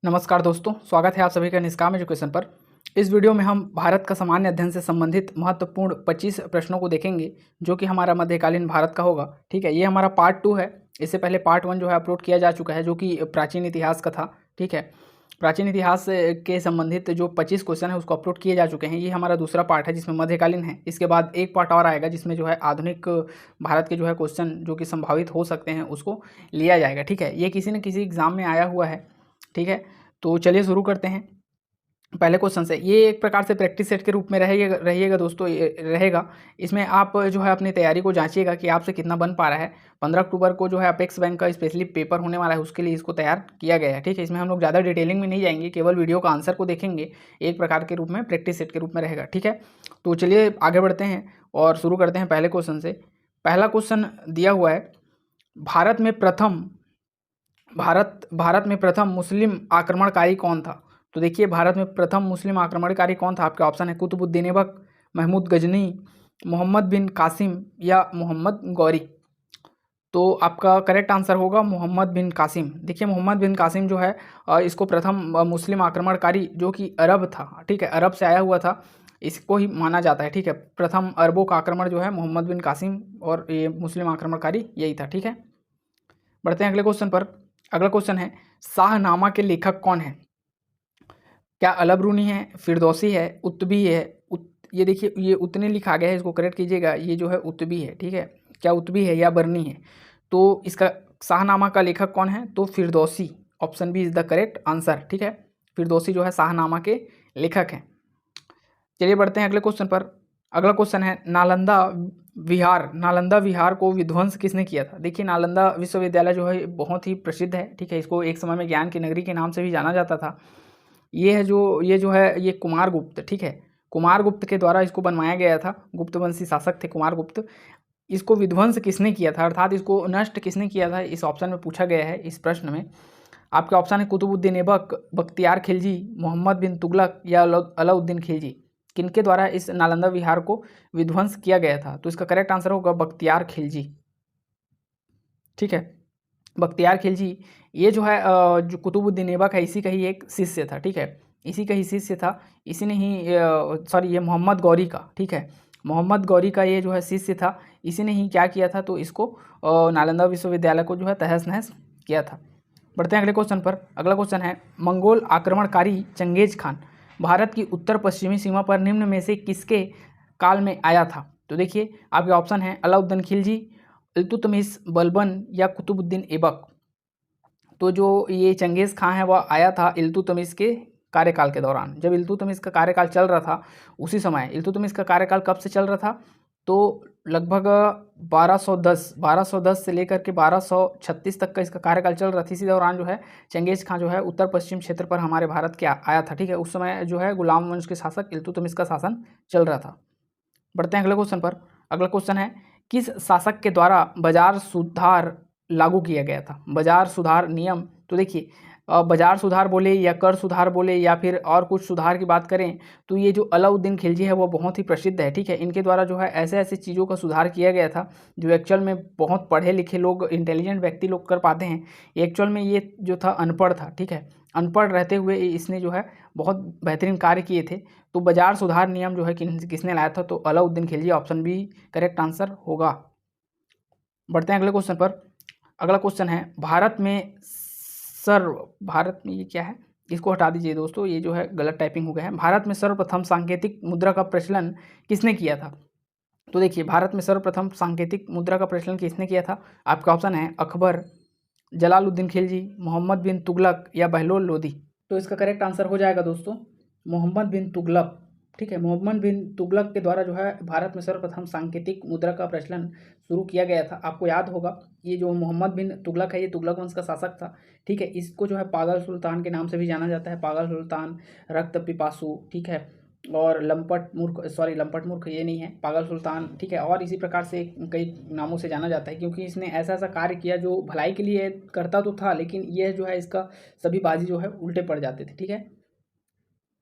नमस्कार दोस्तों, स्वागत है आप सभी का निष्काम एजुकेशन पर। इस वीडियो में हम भारत का सामान्य अध्ययन से संबंधित महत्वपूर्ण 25 प्रश्नों को देखेंगे, जो कि हमारा मध्यकालीन भारत का होगा। ठीक है, ये हमारा पार्ट 2 है। इससे पहले पार्ट 1 जो है अपलोड किया जा चुका है, जो कि प्राचीन इतिहास का था। ठीक है, प्राचीन इतिहास के संबंधित जो 25 क्वेश्चन है उसको अपलोड किए जा चुके हैं। ये हमारा दूसरा पार्ट है जिसमें मध्यकालीन है। इसके बाद एक पार्ट और आएगा जिसमें जो है आधुनिक भारत के जो है क्वेश्चन जो कि संभावित हो सकते हैं उसको लिया जाएगा। ठीक है, ये किसी न किसी एग्जाम में आया हुआ है। ठीक है, तो चलिए शुरू करते हैं पहले क्वेश्चन से। ये एक प्रकार से प्रैक्टिस सेट के रूप में रहिएगा दोस्तों, ये रहेगा। इसमें आप जो है अपनी तैयारी को जांचिएगा कि आपसे कितना बन पा रहा है। 15 अक्टूबर को जो है अपेक्स बैंक का स्पेशली पेपर होने वाला है, उसके लिए इसको तैयार किया गया है। ठीक है, इसमें हम लोग ज़्यादा डिटेलिंग में नहीं जाएंगे, केवल वीडियो का आंसर को देखेंगे। एक प्रकार के रूप में प्रैक्टिस सेट के रूप में रहेगा। ठीक है, तो चलिए आगे बढ़ते हैं और शुरू करते हैं पहले क्वेश्चन से। पहला क्वेश्चन दिया हुआ है, भारत में प्रथम मुस्लिम आक्रमणकारी कौन था। तो देखिए, भारत में प्रथम मुस्लिम आक्रमणकारी कौन था। आपके ऑप्शन है कुतुबुद्दीन ऐबक, महमूद गजनी, मोहम्मद बिन कासिम या मोहम्मद गौरी। तो आपका करेक्ट आंसर होगा मोहम्मद बिन कासिम। देखिए, मोहम्मद बिन कासिम जो है इसको प्रथम मुस्लिम आक्रमणकारी जो कि अरब था, ठीक है, अरब से आया हुआ था, इसको ही माना जाता है। ठीक है, प्रथम अरबों का आक्रमण जो है मोहम्मद बिन कासिम, और ये मुस्लिम आक्रमणकारी यही था। ठीक है, बढ़ते हैं अगले क्वेश्चन पर। अगला क्वेश्चन है, शाहनामा के लेखक कौन है। क्या अलबरूनी है, फिरदौसी है, उत्बी है। ये देखिए, ये उतने लिखा गया है, इसको करेक्ट कीजिएगा। ये जो है उत्बी है। ठीक है, क्या उत्बी है या बरनी है। तो इसका शाहनामा का लेखक कौन है, तो Firdausi. Option B is the correct answer. ठीक है, फिरदौसी जो है शाहनामा के लेखक हैं। चलिए बढ़ते हैं अगले क्वेश्चन पर। अगला क्वेश्चन है, नालंदा विहार को विध्वंस किसने किया था। देखिए, नालंदा विश्वविद्यालय जो है बहुत ही प्रसिद्ध है। ठीक है, इसको एक समय में ज्ञान की नगरी के नाम से भी जाना जाता था। ये कुमारगुप्त, ठीक है, कुमारगुप्त के द्वारा इसको बनवाया गया था। गुप्तवंशी शासक थे कुमारगुप्त। इसको विध्वंस किसने किया था, अर्थात इसको नष्ट किसने किया था, इस ऑप्शन में पूछा गया है इस प्रश्न में। आपके ऑप्शन है कुतुबुद्दीन ऐबक, बख्तियार खिलजी, मोहम्मद बिन तुगलक या अलाउद्दीन खिलजी। किनके द्वारा इस नालंदा विहार को विध्वंस किया गया था। तो इसका करेक्ट आंसर होगा बख्तियार खिलजी। ठीक है, बख्तियार खिलजी ये जो है जो कुतुबुद्दीन ऐबक है, इसी का ही एक शिष्य था। ठीक है, इसी का ही शिष्य था। इसी ने ही सॉरी, ये मोहम्मद गौरी का, ठीक है, मोहम्मद गौरी का ये जो है शिष्य था। इसी ने ही क्या किया था, तो इसको नालंदा विश्वविद्यालय को जो है तहस नहस किया था। बढ़ते हैं अगले क्वेश्चन पर। अगला क्वेश्चन है, मंगोल आक्रमणकारी चंगेज खान भारत की उत्तर पश्चिमी सीमा पर निम्न में से किसके काल में आया था। तो देखिए, आपके ऑप्शन है अलाउद्दीन खिलजी, इल्तुतमिश, बलबन या कुतुबुद्दीन ऐबक। तो जो ये चंगेज़ खां है वह आया था इल्तुतमिश के कार्यकाल के दौरान। जब इल्तुतमिश का कार्यकाल चल रहा था उसी समय, इल्तुतमिश का कार्यकाल कब से चल रहा था, तो लगभग 1210 से लेकर के 1236 तक का इसका कार्यकाल चल रहा था। इसी दौरान जो है चंगेज़ खां जो है उत्तर पश्चिम क्षेत्र पर हमारे भारत के आया था। ठीक है, उस समय जो है गुलाम वंश के शासक इल्तुतमिश का शासन चल रहा था। बढ़ते हैं अगले क्वेश्चन पर। अगला क्वेश्चन है, किस शासक के द्वारा बाजार सुधार लागू किया गया था, बाजार सुधार नियम। तो देखिए, बाजार सुधार बोले या कर सुधार बोले या फिर और कुछ सुधार की बात करें, तो ये जो अलाउद्दीन खिलजी है वो बहुत ही प्रसिद्ध है। ठीक है, इनके द्वारा जो है ऐसे ऐसे चीज़ों का सुधार किया गया था जो एक्चुअल में बहुत पढ़े लिखे लोग, इंटेलिजेंट व्यक्ति लोग कर पाते हैं। एक्चुअल में ये जो था अनपढ़ था। ठीक है, अनपढ़ रहते हुए इसने जो है बहुत बेहतरीन कार्य किए थे। तो बाजार सुधार नियम जो है किसने लाया था, तो Alauddin Khilji. Option B correct answer होगा। बढ़ते हैं अगले क्वेश्चन पर। अगला क्वेश्चन है, भारत में ये क्या है, इसको हटा दीजिए दोस्तों, ये जो है गलत टाइपिंग हो गया है। भारत में सर्वप्रथम सांकेतिक मुद्रा का प्रचलन किसने किया था। तो देखिए, भारत में सर्वप्रथम सांकेतिक मुद्रा का प्रचलन किसने किया था। आपका ऑप्शन है अकबर, जलालुद्दीन खिलजी, मोहम्मद बिन तुगलक या बहलोल लोदी। तो इसका करेक्ट आंसर हो जाएगा दोस्तों मोहम्मद बिन तुगलक। ठीक है, मोहम्मद बिन तुगलक के द्वारा जो है भारत में सर्वप्रथम सांकेतिक मुद्रा का प्रचलन शुरू किया गया था। आपको याद होगा, ये जो मोहम्मद बिन तुगलक है ये तुगलक वंश का शासक था। ठीक है, इसको जो है पागल सुल्तान के नाम से भी जाना जाता है। पागल सुल्तान, रक्त पिपासु, ठीक है, और लंपट मूर्ख ये नहीं है, पागल सुल्तान। ठीक है, और इसी प्रकार से कई नामों से जाना जाता है, क्योंकि इसने ऐसा ऐसा कार्य किया जो भलाई के लिए करता तो था, लेकिन यह जो है इसका सभी बाजी जो है उल्टे पड़ जाते थे। ठीक है,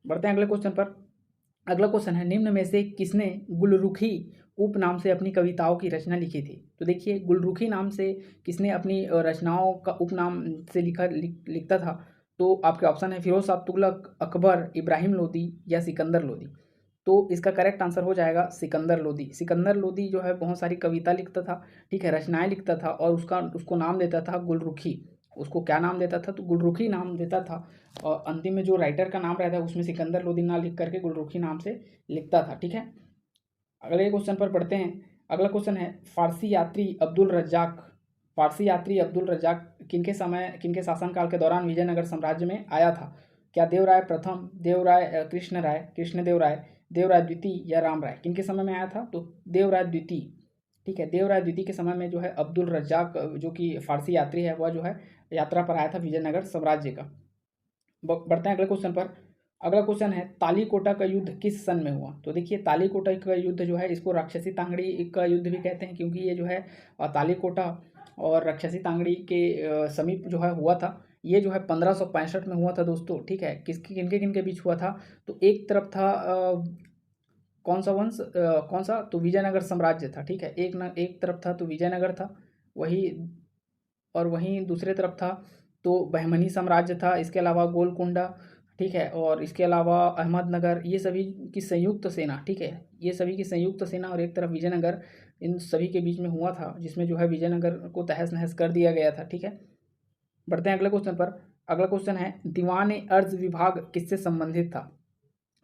बढ़ते हैं अगले क्वेश्चन पर। अगला क्वेश्चन है, निम्न में से किसने गुलरुखी उपनाम से अपनी कविताओं की रचना लिखी थी। तो देखिए, गुलरुखी नाम से किसने अपनी रचनाओं का उपनाम से लिखता था, तो आपके ऑप्शन है फिरोज शाह तुगलक, अकबर, इब्राहिम लोदी या सिकंदर लोदी। तो इसका करेक्ट आंसर हो जाएगा सिकंदर लोदी। सिकंदर लोदी जो है बहुत सारी कविता लिखता था, ठीक है, रचनाएं लिखता था, और उसको नाम देता था गुलरुखी। उसको क्या नाम देता था? तो गुलरुखी नाम देता था, और अंतिम में जो राइटर का नाम रहता है उसमें सिकंदर लोदी ना लिख करके गुलरुखी नाम से लिखता था, ठीक है। अगले क्वेश्चन पर पढ़ते हैं। अगला क्वेश्चन है फारसी यात्री अब्दुल रज्जाक। फारसी यात्री अब्दुल रज्जाक किनके शासनकाल के दौरान विजयनगर साम्राज्य में आया था? क्या देवराय प्रथम, देवराय कृष्ण राय, कृष्णदेव राय, देवराय द्वितीय या राम राय? किनके समय में आया था? तो देवराय द्वितीय, ठीक है। देवराय द्वितीय के समय में जो है अब्दुल रज्जाक जो कि फारसी यात्री है वह जो है यात्रा पर आया था विजयनगर साम्राज्य का। बढ़ते हैं अगले क्वेश्चन पर। अगला क्वेश्चन है तालीकोटा का युद्ध किस सन में हुआ? तो देखिए तालीकोटा का युद्ध जो है इसको राक्षसी तांगड़ी का युद्ध भी कहते हैं, क्योंकि ये जो है तालीकोटा और राक्षसी तांगड़ी के समीप जो है हुआ था। ये जो है 1565 में हुआ था दोस्तों, ठीक है। किनके किनके बीच हुआ था? तो एक तरफ था कौन सा वंश, कौन सा? तो विजयनगर साम्राज्य था, ठीक है। एक तरफ था तो विजयनगर था, वही, और वहीं दूसरे तरफ था तो बहमनी साम्राज्य था। इसके अलावा गोलकुंडा, ठीक है, और इसके अलावा अहमदनगर, ये सभी की संयुक्त सेना, ठीक है, ये सभी की संयुक्त सेना, और एक तरफ विजयनगर, इन सभी के बीच में हुआ था, जिसमें जो है विजयनगर को तहस नहस कर दिया गया था, ठीक है। बढ़ते हैं अगले क्वेश्चन पर। अगला क्वेश्चन है दीवान अर्ज विभाग किससे संबंधित था?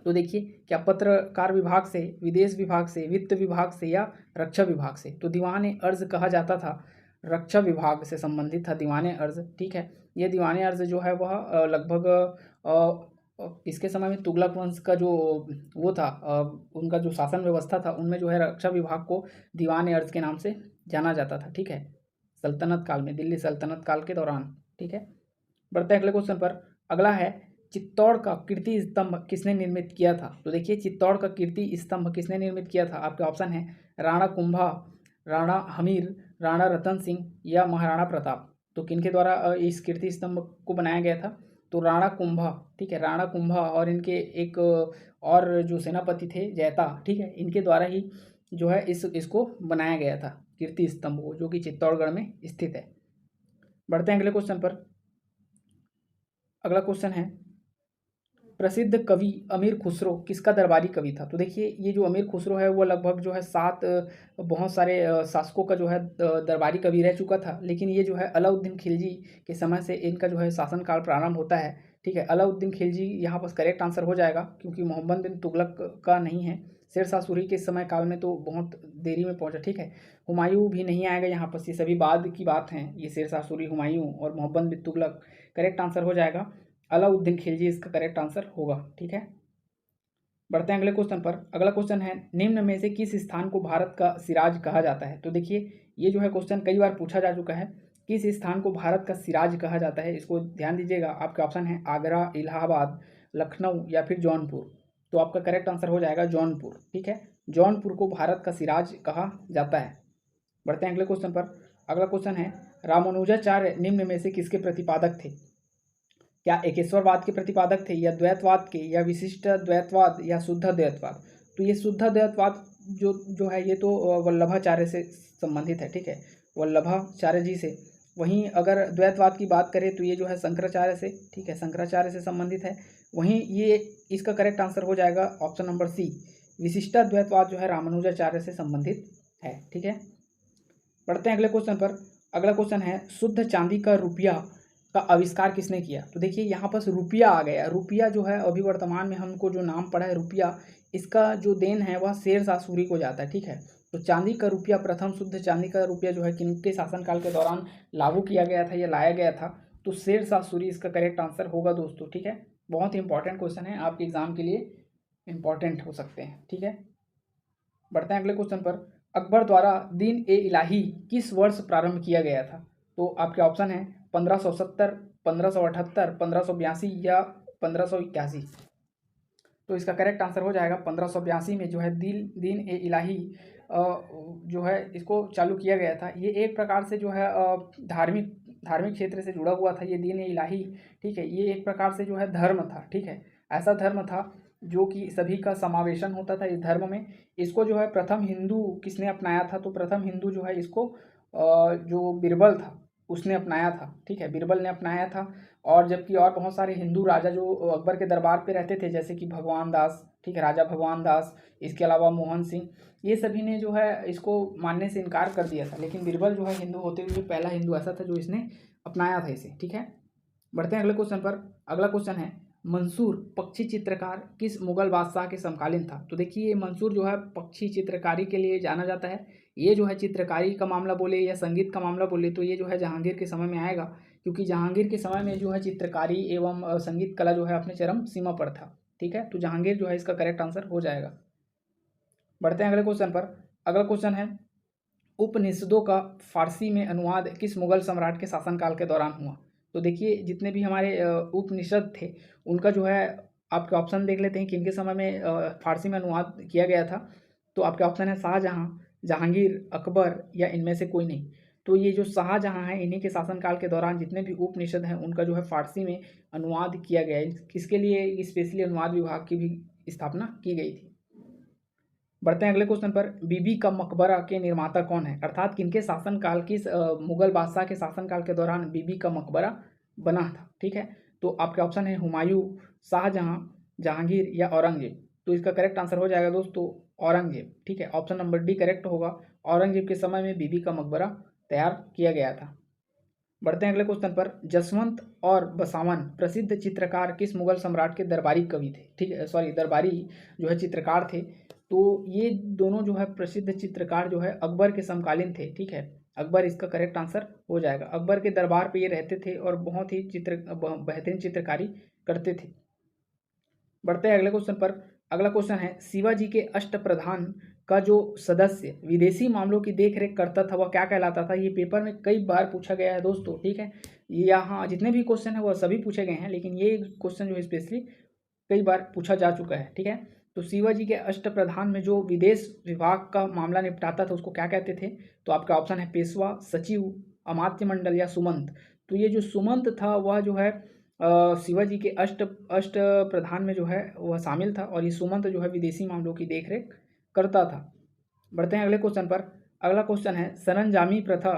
तो देखिए क्या पत्रकार विभाग से, विदेश विभाग से, वित्त विभाग से या रक्षा विभाग से? तो दीवान अर्ज कहा जाता था रक्षा विभाग से संबंधित था दीवान अर्ज, ठीक है। ये दीवान अर्ज जो है वह लगभग इसके समय में तुगलक वंश का जो वो था, उनका जो शासन व्यवस्था था उनमें जो है रक्षा विभाग को दीवान अर्ज के नाम से जाना जाता था, ठीक है, सल्तनत काल में, दिल्ली सल्तनत काल के दौरान, ठीक है। बढ़ते हैं अगले क्वेश्चन पर। अगला है चित्तौड़ का कीर्ति स्तंभ किसने निर्मित किया था? तो देखिए चित्तौड़ का कीर्ति स्तंभ किसने निर्मित किया था? आपके ऑप्शन है राणा कुंभा, राणा हमीर, राणा रतन सिंह या महाराणा प्रताप। तो किनके द्वारा इस कीर्ति स्तंभ को बनाया गया था? तो राणा कुंभा, ठीक है, राणा कुंभा और इनके एक और जो सेनापति थे जैता, ठीक है, इनके द्वारा ही जो है इसको बनाया गया था कीर्ति स्तंभ को, जो कि चित्तौड़गढ़ में स्थित है। बढ़ते हैं अगले क्वेश्चन पर। अगला क्वेश्चन है प्रसिद्ध कवि अमीर खुसरो किसका दरबारी कवि था? तो देखिए ये जो अमीर खुसरो है वो लगभग जो है 7 बहुत सारे शासकों का जो है दरबारी कवि रह चुका था, लेकिन ये जो है अलाउद्दीन खिलजी के समय से इनका जो है शासनकाल प्रारंभ होता है, ठीक है। अलाउद्दीन खिलजी यहाँ पर करेक्ट आंसर हो जाएगा, क्योंकि मोहम्मद बिन तुगलक का नहीं है। शेरशाह सूरी के समय काल में तो बहुत देरी में पहुंचा, ठीक है। हुमायूं भी नहीं आएगा यहाँ पर, ये सभी बाद की बात हैं, ये शेरशाह सूरी, हुमायूं और मोहम्मद बिन तुगलक। करेक्ट आंसर हो जाएगा अलाउद्दीन खिलजी, इसका करेक्ट आंसर होगा, ठीक है। बढ़ते हैं अगले क्वेश्चन पर। अगला क्वेश्चन है निम्न में से किस स्थान को भारत का सिराज कहा जाता है? तो देखिए ये जो है क्वेश्चन कई बार पूछा जा चुका है, किस स्थान को भारत का सिराज कहा जाता है? इसको ध्यान दीजिएगा। आपके ऑप्शन है आगरा, इलाहाबाद, लखनऊ या फिर जौनपुर। तो आपका करेक्ट आंसर हो जाएगा जौनपुर, ठीक है। जौनपुर को भारत का सिराज कहा जाता है। बढ़ते हैं अगले क्वेश्चन पर। अगला क्वेश्चन है रामानुजाचार्य निम्न में से किसके प्रतिपादक थे? क्या एकेश्वरवाद के प्रतिपादक थे, या द्वैतवाद के, या विशिष्ट द्वैतवाद, या शुद्ध द्वैतवाद? तो ये शुद्ध द्वैतवाद जो है ये तो वल्लभाचार्य से संबंधित है, ठीक है, वल्लभाचार्य जी से। वहीं अगर द्वैतवाद की बात करें तो ये जो है शंकराचार्य से, ठीक है, शंकराचार्य से संबंधित है। वहीं ये इसका करेक्ट आंसर हो जाएगा ऑप्शन नंबर सी, विशिष्ट द्वैतवाद जो है रामानुजाचार्य से संबंधित है, ठीक है। बढ़ते हैं अगले क्वेश्चन पर। अगला क्वेश्चन है शुद्ध चांदी का रुपया का आविष्कार किसने किया? तो देखिए यहाँ पर रुपया आ गया। रुपया जो है अभी वर्तमान में हमको जो नाम पड़ा है रुपया, इसका जो देन है वह शेरशाह सूरी को जाता है, ठीक है। तो चांदी का रुपया, प्रथम शुद्ध चांदी का रुपया जो है किनके शासनकाल के दौरान लागू किया गया था या लाया गया था? तो शेरशाह सूरी इसका करेक्ट आंसर होगा दोस्तों, ठीक है। बहुत ही इंपॉर्टेंट क्वेश्चन है, आपके एग्जाम के लिए इंपॉर्टेंट हो सकते हैं, ठीक है। बढ़ते हैं अगले क्वेश्चन पर। अकबर द्वारा दीन ए इलाही किस वर्ष प्रारंभ किया गया था? तो आपके ऑप्शन है 1570, 1578, 1582 या 1581। तो इसका करेक्ट आंसर हो जाएगा 1582 में जो है दीन ए इलाही जो है इसको चालू किया गया था। ये एक प्रकार से जो है धार्मिक क्षेत्र से जुड़ा हुआ था ये दीन ए इलाही, ठीक है। ये एक प्रकार से जो है धर्म था, ठीक है, ऐसा धर्म था जो कि सभी का समावेशन होता था इस धर्म में। इसको जो है प्रथम हिंदू किसने अपनाया था? तो प्रथम हिंदू जो है इसको जो बीरबल था, उसने अपनाया था, ठीक है, बीरबल ने अपनाया था। और जबकि और बहुत सारे हिंदू राजा जो अकबर के दरबार पे रहते थे, जैसे कि भगवान दास, ठीक है, राजा भगवान दास, इसके अलावा मोहन सिंह, ये सभी ने जो है इसको मानने से इनकार कर दिया था। लेकिन बीरबल जो है हिंदू होते हुए पहला हिंदू ऐसा था जो इसने अपनाया था इसे, ठीक है। बढ़ते हैं अगले क्वेश्चन पर। अगला क्वेश्चन है, मंसूर पक्षी चित्रकार किस मुगल बादशाह के समकालीन था? तो देखिए, मंसूर जो है पक्षी चित्रकारी के लिए जाना जाता है। ये जो है चित्रकारी का मामला बोले या संगीत का मामला बोले तो ये जो है जहांगीर के समय में आएगा, क्योंकि जहांगीर के समय में जो है चित्रकारी एवं संगीत कला जो है अपने चरम सीमा पर था, ठीक है। तो जहांगीर जो है इसका करेक्ट आंसर हो जाएगा। बढ़ते हैं अगले क्वेश्चन पर। अगला क्वेश्चन है, उपनिषदों का फारसी में अनुवाद किस मुगल सम्राट के शासनकाल के दौरान हुआ? तो देखिए, जितने भी हमारे उपनिषद थे उनका जो है आपके ऑप्शन देख लेते हैं कि इनके समय में फारसी में अनुवाद किया गया था। तो आपके ऑप्शन है शाहजहाँ, जहांगीर, अकबर या इनमें से कोई नहीं। तो ये जो शाहजहाँ है, इन्हीं के शासनकाल के दौरान जितने भी उपनिषद हैं उनका जो है फारसी में अनुवाद किया गया है। किसके लिए? स्पेशली अनुवाद विभाग की भी स्थापना की गई थी। बढ़ते हैं अगले क्वेश्चन पर। बीबी का मकबरा के निर्माता कौन है? अर्थात किनके शासनकाल, किस मुगल बादशाह के शासनकाल के दौरान बीबी का मकबरा बना था, ठीक है। तो आपके ऑप्शन है हुमायूं, शाहजहां, जहांगीर या औरंगजेब। तो इसका करेक्ट आंसर हो जाएगा दोस्तों औरंगजेब, ठीक है। ऑप्शन नंबर डी करेक्ट होगा। औरंगजेब के समय में बीबी का मकबरा तैयार किया गया था। बढ़ते हैं अगले क्वेश्चन पर। जसवंत और बसावन प्रसिद्ध चित्रकार किस मुगल सम्राट के दरबारी कवि थे? ठीक है, सॉरी, दरबारी जो है चित्रकार थे। तो ये दोनों जो है प्रसिद्ध चित्रकार जो है अकबर के समकालीन थे, ठीक है। अकबर इसका करेक्ट आंसर हो जाएगा। अकबर के दरबार पे ये रहते थे और बहुत ही बेहतरीन चित्रकारी करते थे। बढ़ते हैं अगले क्वेश्चन पर। अगला क्वेश्चन है, शिवाजी के अष्टप्रधान का जो सदस्य विदेशी मामलों की देखरेख करता था वह क्या कहलाता था? ये पेपर में कई बार पूछा गया है दोस्तों, ठीक है। यहाँ जितने भी क्वेश्चन है वह सभी पूछे गए हैं, लेकिन ये क्वेश्चन जो है स्पेशली कई बार पूछा जा चुका है, ठीक है। तो शिवाजी के अष्टप्रधान में जो विदेश विभाग का मामला निपटाता था उसको क्या कहते थे? तो आपका ऑप्शन है पेशवा, सचिव, अमात्य मंडल या सुमंत। तो ये जो सुमंत था वह जो है शिवाजी के अष्ट प्रधान में जो है वह शामिल था, और ये सुमंत जो है विदेशी मामलों की देखरेख करता था। बढ़ते हैं अगले क्वेश्चन पर। अगला क्वेश्चन है, सरंजामी प्रथा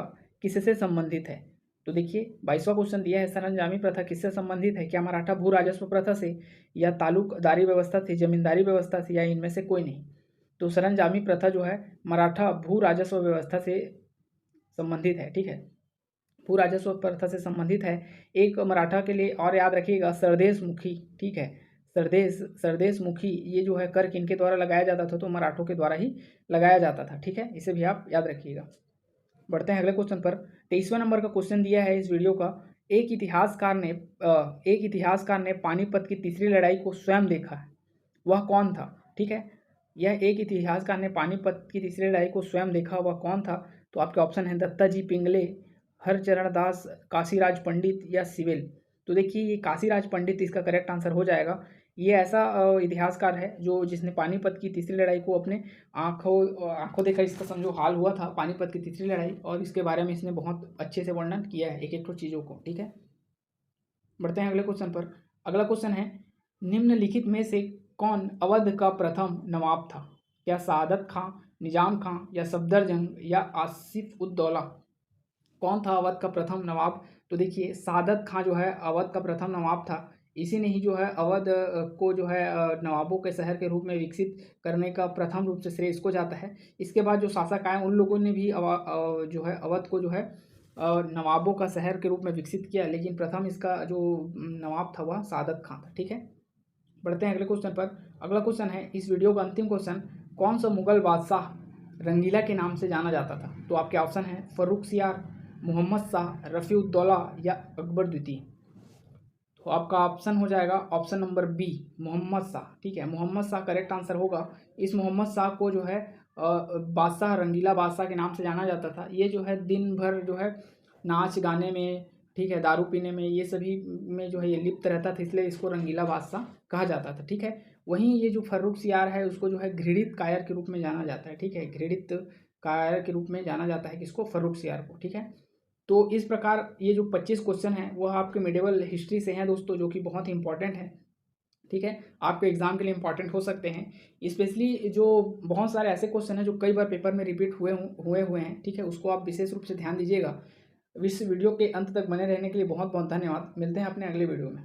किससे संबंधित है? तो देखिए 22वां क्वेश्चन दिया है, सरंजामी प्रथा किससे संबंधित है? क्या मराठा भू राजस्व प्रथा से, या तालुकदारी व्यवस्था से, जमींदारी व्यवस्था से, या इनमें से कोई नहीं? तो सरंजामी प्रथा जो है मराठा भू राजस्व व्यवस्था से संबंधित है, ठीक है। भू राजस्व प्रथा से संबंधित है। एक मराठा के लिए और याद रखिएगा, सरदेश मुखी, ठीक है। सरदेश मुखी ये जो है कर किनके द्वारा लगाया जाता था? तो मराठों के द्वारा ही लगाया जाता था, ठीक है। इसे भी आप याद रखिएगा। बढ़ते हैं अगले क्वेश्चन पर। 23वां नंबर का क्वेश्चन दिया है इस वीडियो का। एक इतिहासकार ने पानीपत की तीसरी लड़ाई को स्वयं देखा है, वह कौन था? ठीक है, यह एक इतिहासकार ने पानीपत की तीसरी लड़ाई को स्वयं देखा, वह कौन था? तो आपके ऑप्शन है दत्ता जी पिंगले, हरचरण दास, काशीराज पंडित या सिविल। तो देखिए, ये काशीराज पंडित इसका करेक्ट आंसर हो जाएगा। ये ऐसा इतिहासकार है जो जिसने पानीपत की तीसरी लड़ाई को अपने आंखों देखा, इसका समझो हाल हुआ था पानीपत की तीसरी लड़ाई, और इसके बारे में इसने बहुत अच्छे से वर्णन किया है एक एक चीज़ों को, ठीक है। बढ़ते हैं अगले क्वेश्चन पर। अगला क्वेश्चन है, निम्नलिखित में से कौन अवध का प्रथम नवाब था? क्या सादत खां, निजाम खां या सफदरजंग या आसिफ उद दौला? कौन था अवध का प्रथम नवाब? तो देखिए, सादत खां जो है अवध का प्रथम नवाब था। इसी ने ही जो है अवध को जो है नवाबों के शहर के रूप में विकसित करने का प्रथम रूप से श्रेय इसको जाता है। इसके बाद जो शासक आए उन लोगों ने भी जो है अवध को जो है नवाबों का शहर के रूप में विकसित किया, लेकिन प्रथम इसका जो नवाब था वह सादत खां था, ठीक है। बढ़ते हैं अगले क्वेश्चन पर। अगला क्वेश्चन है इस वीडियो का अंतिम क्वेश्चन, कौन सा मुगल बादशाह रंगीला के नाम से जाना जाता था? तो आपके ऑप्शन है फर्रुखसियार, मोहम्मद शाह, रफ़ीउद्दौला या अकबर द्वितीय। तो आपका ऑप्शन हो जाएगा option number B, Mohammad Shah, ठीक है। मोहम्मद शाह करेक्ट आंसर होगा। इस मोहम्मद शाह को जो है बादशाह, रंगीला बादशाह के नाम से जाना जाता था। ये जो है दिन भर जो है नाच गाने में, ठीक है, दारू पीने में, ये सभी में जो है ये लिप्त रहता था, इसलिए इसको रंगीला बादशाह कहा जाता था, ठीक है। वहीं ये जो फर्रुखसियार है उसको जो है घृणित कायर के रूप में जाना जाता है, ठीक है। घृणित कायर के रूप में जाना जाता है किसको? फर्रुखसियार को, ठीक है। तो इस प्रकार ये जो 25 क्वेश्चन हैं वह आपके मिडिवल हिस्ट्री से हैं दोस्तों, जो कि बहुत ही इंपॉर्टेंट है, ठीक है। आपके एग्जाम के लिए इंपॉर्टेंट हो सकते हैं। स्पेशली जो बहुत सारे ऐसे क्वेश्चन हैं जो कई बार पेपर में रिपीट हुए हैं, ठीक है, उसको आप विशेष रूप से ध्यान दीजिएगा। इस वीडियो के अंत तक बने रहने के लिए बहुत बहुत धन्यवाद। मिलते हैं अपने अगले वीडियो में।